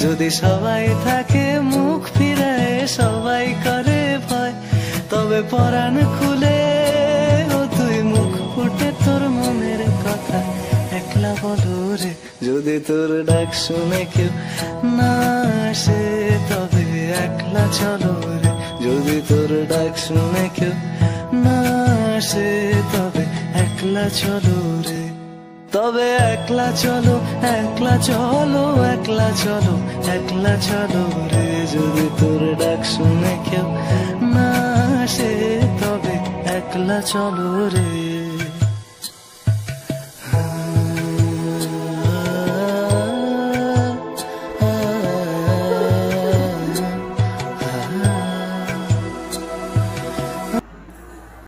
যদি সবাই থাকে মুখ ফিরায়, সবাই করে ভয়, তবে পরাণ খুলে ও তুই মুখ ফুটে তোর মনের কথা একলা বলো রে। যদি তোর ডাক শুনে কেউ না আসে তবে একলা চলো রে। যদি তোর ডাক শুনে কেউ না আসে তবে একলা চলো রে। তবে একলা চলো, একলা চলো, একলা চলো, একলা চলো রে। যদি তোর ডাক শুনে কেউ না আসে তবে একলা চলো রে।